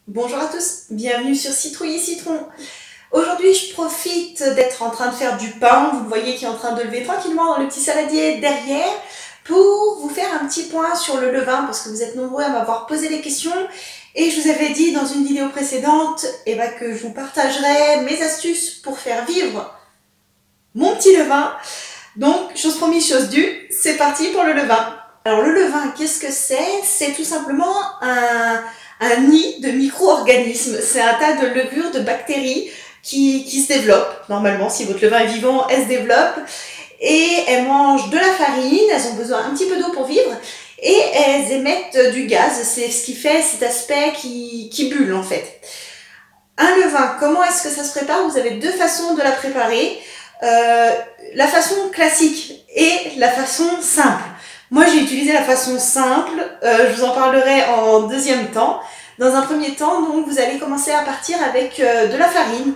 Bonjour à tous, bienvenue sur Citrouille et Citron. Aujourd'hui, je profite d'être en train de faire du pain, vous le voyez qui est en train de lever tranquillement dans le petit saladier derrière, pour vous faire un petit point sur le levain, parce que vous êtes nombreux à m'avoir posé des questions, et je vous avais dit dans une vidéo précédente que je vous partagerai mes astuces pour faire vivre mon petit levain. Donc, chose promise, chose due, c'est parti pour le levain. Alors le levain, qu'est-ce que c'est? C'est tout simplement un nid de micro-organismes. C'est un tas de levures, de bactéries qui se développent. Normalement, si votre levain est vivant, elles se développent. Et elles mangent de la farine, elles ont besoin un petit peu d'eau pour vivre. Et elles émettent du gaz. C'est ce qui fait cet aspect qui bulle en fait. Un levain, comment est-ce que ça se prépare? Vous avez deux façons de la préparer. La façon classique et la façon simple. Moi, j'ai utilisé la façon simple, je vous en parlerai en deuxième temps. Dans un premier temps, donc, vous allez commencer à partir avec de la farine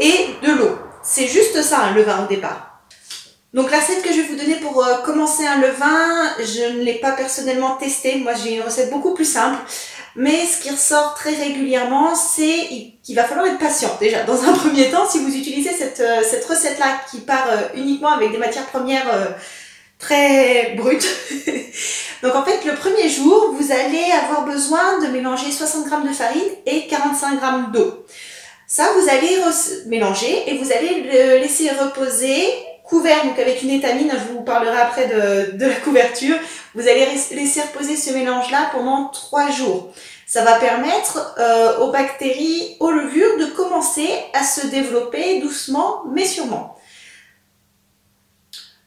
et de l'eau. C'est juste ça, un levain au départ. Donc la recette que je vais vous donner pour commencer un levain, je ne l'ai pas personnellement testé. Moi, j'ai une recette beaucoup plus simple. Mais ce qui ressort très régulièrement, c'est qu'il va falloir être patient. Déjà, dans un premier temps, si vous utilisez cette recette-là qui part uniquement avec des matières premières très brutes. Donc en fait, le premier jour, vous allez avoir besoin de mélanger 60 g de farine et 45 g d'eau. Ça, vous allez mélanger et vous allez le laisser reposer couvert, donc avec une étamine, je vous parlerai après de la couverture. Vous allez laisser reposer ce mélange-là pendant 3 jours. Ça va permettre aux bactéries, aux levures de commencer à se développer doucement mais sûrement.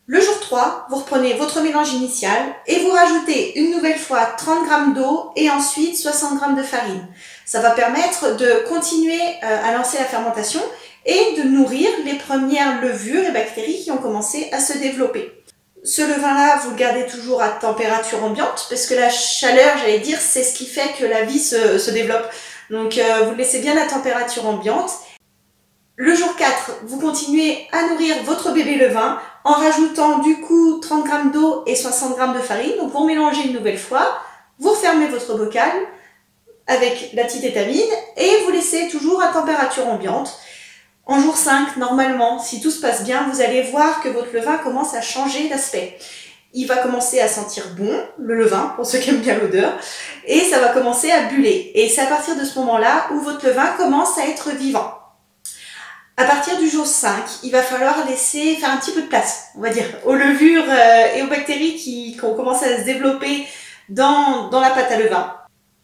Le jour 3, vous reprenez votre mélange initial et vous rajoutez une nouvelle fois 30 g d'eau et ensuite 60 g de farine. Ça va permettre de continuer à lancer la fermentation et de nourrir les premières levures et bactéries qui ont commencé à se développer. Ce levain-là, vous le gardez toujours à température ambiante parce que la chaleur, j'allais dire, c'est ce qui fait que la vie se développe. Donc vous le laissez bien à température ambiante. Le jour 4, vous continuez à nourrir votre bébé levain en rajoutant du coup 30 g d'eau et 60 g de farine. Donc vous mélangez une nouvelle fois, vous refermez votre bocal avec la petite étamine et vous laissez toujours à température ambiante. En jour 5, normalement, si tout se passe bien, vous allez voir que votre levain commence à changer d'aspect. Il va commencer à sentir bon, le levain, pour ceux qui aiment bien l'odeur, et ça va commencer à buller. Et c'est à partir de ce moment-là où votre levain commence à être vivant. À partir du jour 5, il va falloir laisser faire un petit peu de place, on va dire, aux levures et aux bactéries qui ont commencé à se développer dans la pâte à levain.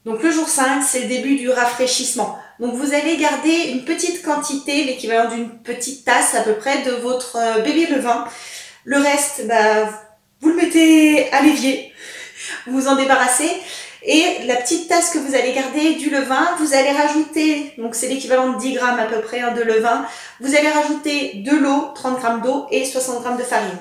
Donc le jour 5, c'est le début du rafraîchissement. Donc vous allez garder une petite quantité, l'équivalent d'une petite tasse à peu près de votre bébé levain. Le reste, vous le mettez à l'évier, vous vous en débarrassez. Et la petite tasse que vous allez garder du levain, vous allez rajouter, donc c'est l'équivalent de 10 g à peu près de levain, vous allez rajouter de l'eau, 30 g d'eau et 60 g de farine.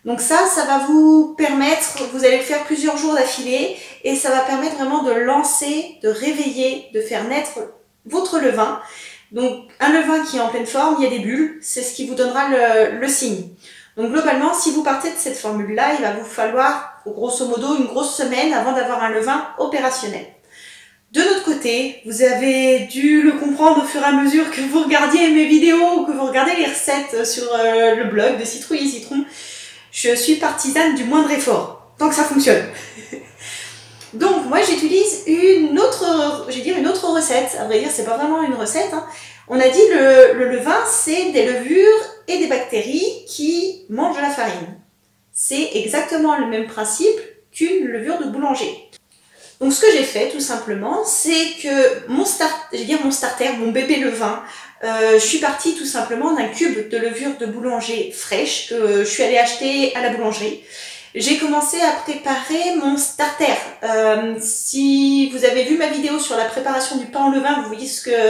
Donc ça va vous permettre, vous allez le faire plusieurs jours d'affilée et ça va permettre vraiment de lancer, de réveiller, de faire naître votre levain. Donc un levain qui est en pleine forme, il y a des bulles, c'est ce qui vous donnera le signe. Donc globalement, si vous partez de cette formule-là, il va vous falloir grosso modo une grosse semaine avant d'avoir un levain opérationnel. De notre côté, vous avez dû le comprendre au fur et à mesure que vous regardiez mes vidéos ou que vous regardez les recettes sur le blog de Citrouille et Citron. Je suis partisane du moindre effort, tant que ça fonctionne. Donc moi j'utilise une autre recette. À vrai dire, c'est pas vraiment une recette. On a dit le levain, c'est des levures et des bactéries qui mangent de la farine. C'est exactement le même principe qu'une levure de boulanger. Donc ce que j'ai fait tout simplement, c'est que mon starter, mon bébé levain, je suis partie tout simplement d'un cube de levure de boulanger fraîche que je suis allée acheter à la boulangerie. J'ai commencé à préparer mon starter. Si vous avez vu ma vidéo sur la préparation du pain au levain, vous voyez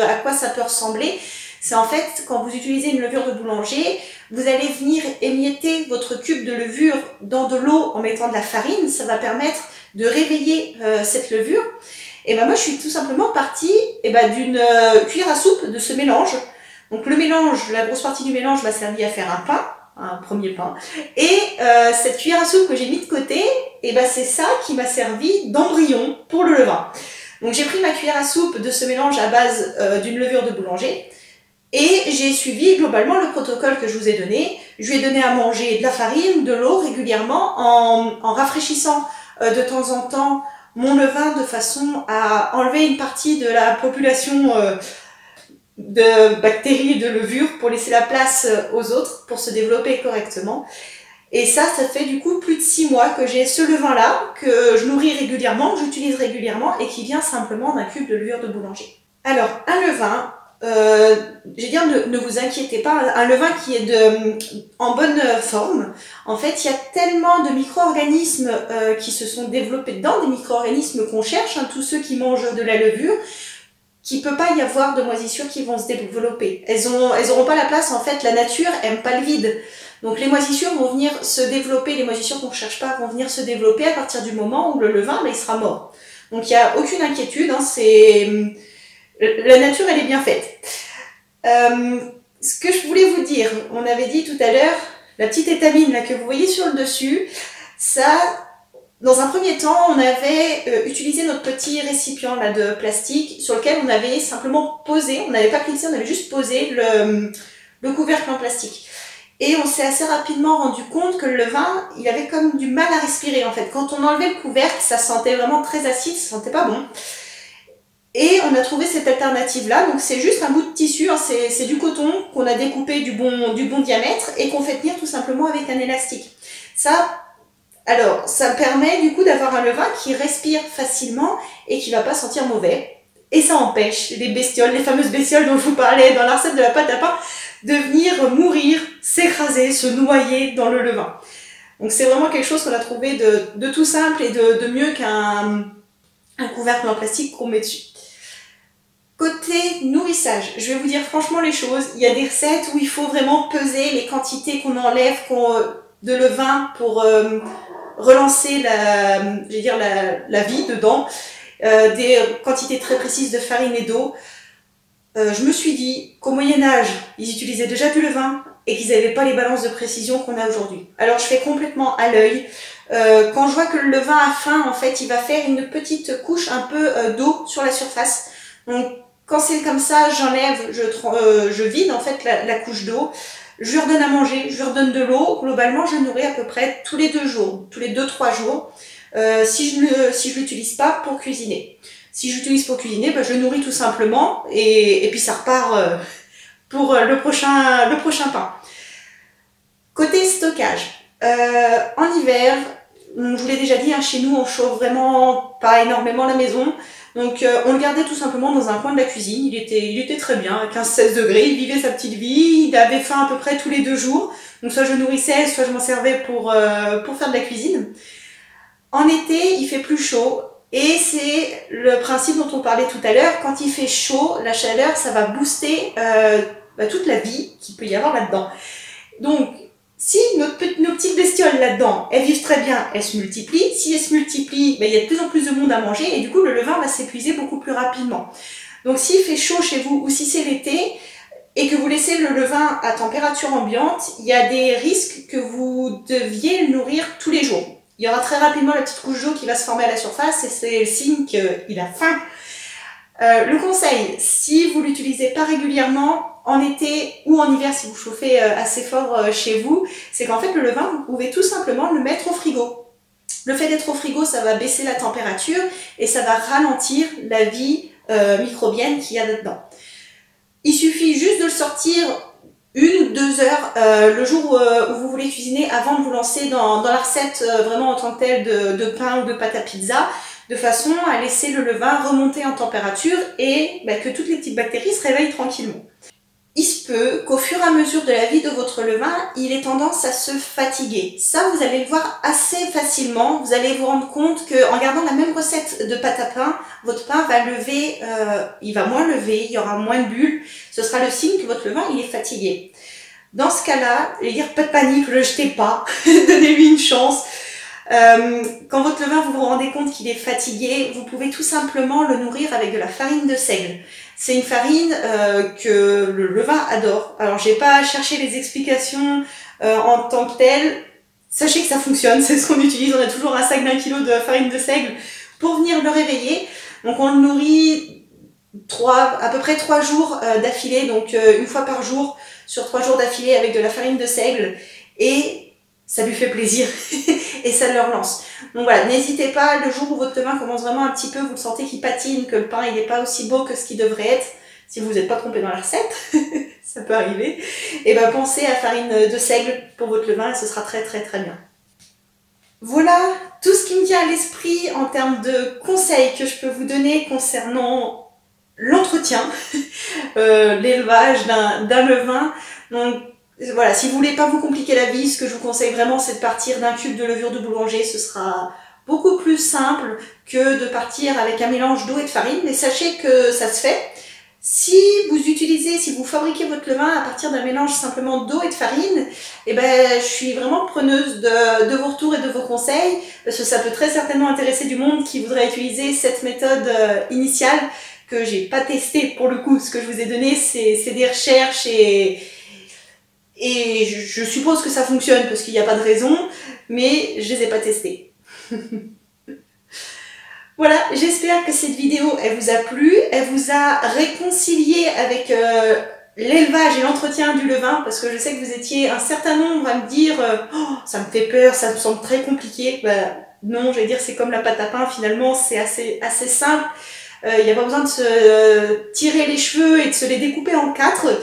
à quoi ça peut ressembler. C'est en fait, quand vous utilisez une levure de boulanger, vous allez venir émietter votre cube de levure dans de l'eau en mettant de la farine. Ça va permettre de réveiller cette levure. Et moi, je suis tout simplement partie d'une cuillère à soupe de ce mélange. Donc le mélange, la grosse partie du mélange m'a servi à faire un premier pain. Et cette cuillère à soupe que j'ai mis de côté, c'est ça qui m'a servi d'embryon pour le levain. Donc j'ai pris ma cuillère à soupe de ce mélange à base d'une levure de boulanger et j'ai suivi globalement le protocole que je vous ai donné. Je lui ai donné à manger de la farine, de l'eau régulièrement en rafraîchissant de temps en temps mon levain de façon à enlever une partie de la population de bactéries et de levures pour laisser la place aux autres pour se développer correctement. Et ça fait du coup plus de 6 mois que j'ai ce levain-là, que je nourris régulièrement, que j'utilise régulièrement et qui vient simplement d'un cube de levure de boulanger. Alors, un levain, je vais dire ne vous inquiétez pas, un levain qui est en bonne forme, en fait il y a tellement de micro-organismes qui se sont développés dedans, des micro-organismes qu'on cherche, hein, tous ceux qui mangent de la levure, qu'il peut pas y avoir de moisissures qui vont se développer. Elles auront pas la place, en fait, la nature aime pas le vide. Donc les moisissures vont venir se développer, les moisissures qu'on ne cherche pas vont venir se développer à partir du moment où le levain, il sera mort. Donc il n'y a aucune inquiétude, hein, la nature elle est bien faite. Ce que je voulais vous dire, on avait dit tout à l'heure, la petite étamine là, que vous voyez sur le dessus, ça, dans un premier temps, on avait utilisé notre petit récipient là, de plastique sur lequel on avait simplement posé, on n'avait pas cliqué, on avait juste posé le couvercle en plastique. Et on s'est assez rapidement rendu compte que le levain, il avait comme du mal à respirer en fait. Quand on enlevait le couvercle, ça sentait vraiment très acide, ça sentait pas bon. Et on a trouvé cette alternative-là, donc c'est juste un bout de tissu, hein, c'est du coton qu'on a découpé du bon diamètre et qu'on fait tenir tout simplement avec un élastique. Alors, ça permet du coup d'avoir un levain qui respire facilement et qui va pas sentir mauvais. Et ça empêche les bestioles, les fameuses bestioles dont je vous parlais dans la recette de la pâte à pain, de venir mourir, s'écraser, se noyer dans le levain. Donc c'est vraiment quelque chose qu'on a trouvé de tout simple et de mieux qu'un couvercle en plastique qu'on met dessus. Côté nourrissage, je vais vous dire franchement les choses. Il y a des recettes où il faut vraiment peser les quantités qu'on enlève de levain pour relancer la vie dedans. Des quantités très précises de farine et d'eau. Je me suis dit qu'au Moyen-Âge, ils utilisaient déjà du levain et qu'ils n'avaient pas les balances de précision qu'on a aujourd'hui. Alors je fais complètement à l'œil. Quand je vois que le levain a faim, en fait, il va faire une petite couche un peu d'eau sur la surface. Donc quand c'est comme ça, j'enlève, je vide en fait la couche d'eau. Je lui redonne à manger, je lui redonne de l'eau. Globalement, je le nourris à peu près tous les 2 jours, tous les 2-3 jours. Si je l'utilise pas pour cuisiner. Si j'utilise pour cuisiner, ben, je le nourris tout simplement et puis ça repart pour le prochain pain. Côté stockage, en hiver, je vous l'ai déjà dit, hein, chez nous on chauffe vraiment pas énormément la maison, donc on le gardait tout simplement dans un coin de la cuisine. Il était très bien, à 15-16 degrés, il vivait sa petite vie, il avait faim à peu près tous les 2 jours, donc soit je nourrissais, soit je m'en servais pour faire de la cuisine. En été, il fait plus chaud et c'est le principe dont on parlait tout à l'heure. Quand il fait chaud, la chaleur, ça va booster toute la vie qu'il peut y avoir là-dedans. Donc, si nos petites bestioles là-dedans, elles vivent très bien, elles se multiplient. Si elles se multiplient, il y a de plus en plus de monde à manger et du coup, le levain va s'épuiser beaucoup plus rapidement. Donc, s'il fait chaud chez vous ou si c'est l'été et que vous laissez le levain à température ambiante, il y a des risques que vous deviez le nourrir tous les jours. Il y aura très rapidement la petite couche d'eau qui va se former à la surface et c'est le signe qu'il a faim. Le conseil, si vous l'utilisez pas régulièrement, en été ou en hiver, si vous chauffez assez fort chez vous, c'est qu'en fait le levain, vous pouvez tout simplement le mettre au frigo. Le fait d'être au frigo, ça va baisser la température et ça va ralentir la vie microbienne qu'il y a là-dedans. Il suffit juste de le sortir 1 ou 2 heures le jour où vous voulez cuisiner avant de vous lancer dans la recette vraiment en tant que telle de pain ou de pâte à pizza, de façon à laisser le levain remonter en température et que toutes les petites bactéries se réveillent tranquillement. Il se peut qu'au fur et à mesure de la vie de votre levain, il ait tendance à se fatiguer. Ça, vous allez le voir assez facilement. Vous allez vous rendre compte qu'en gardant la même recette de pâte à pain, votre pain va lever, il va moins lever, il y aura moins de bulles. Ce sera le signe que votre levain il est fatigué. Dans ce cas-là, je vais dire pas de panique, ne le jetez pas, donnez-lui une chance. Quand votre levain, vous vous rendez compte qu'il est fatigué, vous pouvez tout simplement le nourrir avec de la farine de seigle. C'est une farine que le levain adore. Alors, j'ai pas cherché les explications en tant que telles. Sachez que ça fonctionne, c'est ce qu'on utilise. On a toujours un sac d'1 kilo de farine de seigle pour venir le réveiller. Donc on le nourrit à peu près 3 jours d'affilée, donc une fois par jour sur 3 jours d'affilée avec de la farine de seigle, et ça lui fait plaisir et ça le relance. Donc voilà, n'hésitez pas, le jour où votre levain commence vraiment un petit peu, vous le sentez qu'il patine, que le pain il n'est pas aussi beau que ce qu'il devrait être, si vous n'êtes pas trompé dans la recette, ça peut arriver, et ben pensez à farine de seigle pour votre levain et ce sera très très très bien. Voilà tout ce qui me vient à l'esprit en termes de conseils que je peux vous donner concernant l'entretien, l'élevage d'un levain. Donc voilà, si vous voulez pas vous compliquer la vie, ce que je vous conseille vraiment, c'est de partir d'un cube de levure de boulanger. Ce sera beaucoup plus simple que de partir avec un mélange d'eau et de farine, mais sachez que ça se fait. Si vous fabriquez votre levain à partir d'un mélange simplement d'eau et de farine, eh ben, je suis vraiment preneuse de vos retours et de vos conseils, parce que ça peut très certainement intéresser du monde qui voudrait utiliser cette méthode initiale que j'ai pas testée pour le coup. Ce que je vous ai donné, c'est des recherches et je suppose que ça fonctionne parce qu'il n'y a pas de raison, mais je les ai pas testées. Voilà, j'espère que cette vidéo, elle vous a plu, elle vous a réconcilié avec l'élevage et l'entretien du levain, parce que je sais que vous étiez un certain nombre à me dire oh, ça me fait peur, ça me semble très compliqué. Ben, non, je vais dire c'est comme la pâte à pain, finalement c'est assez simple. Il n'y a pas besoin de se tirer les cheveux et de se les découper en 4.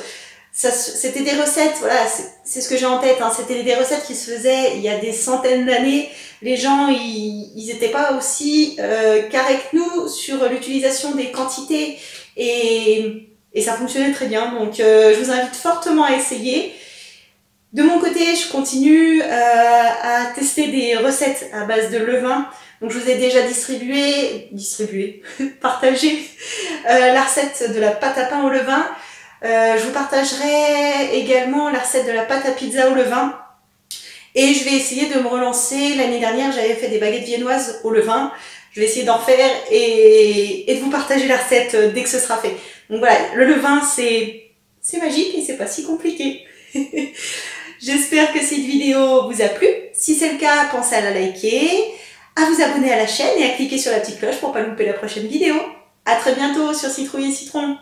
C'était des recettes, voilà, c'est ce que j'ai en tête, hein, c'était des recettes qui se faisaient il y a des centaines d'années. Les gens, ils étaient pas aussi carrés que nous sur l'utilisation des quantités et ça fonctionnait très bien. Donc je vous invite fortement à essayer. De mon côté, je continue à tester des recettes à base de levain. Donc je vous ai déjà partagé la recette de la pâte à pain au levain. Je vous partagerai également la recette de la pâte à pizza au levain. Et je vais essayer de me relancer. L'année dernière, j'avais fait des baguettes viennoises au levain. Je vais essayer d'en faire et de vous partager la recette dès que ce sera fait. Donc voilà, le levain, c'est magique et c'est pas si compliqué. J'espère que cette vidéo vous a plu. Si c'est le cas, pensez à la liker, à vous abonner à la chaîne et à cliquer sur la petite cloche pour pas louper la prochaine vidéo. À très bientôt sur Citrouille et Citron.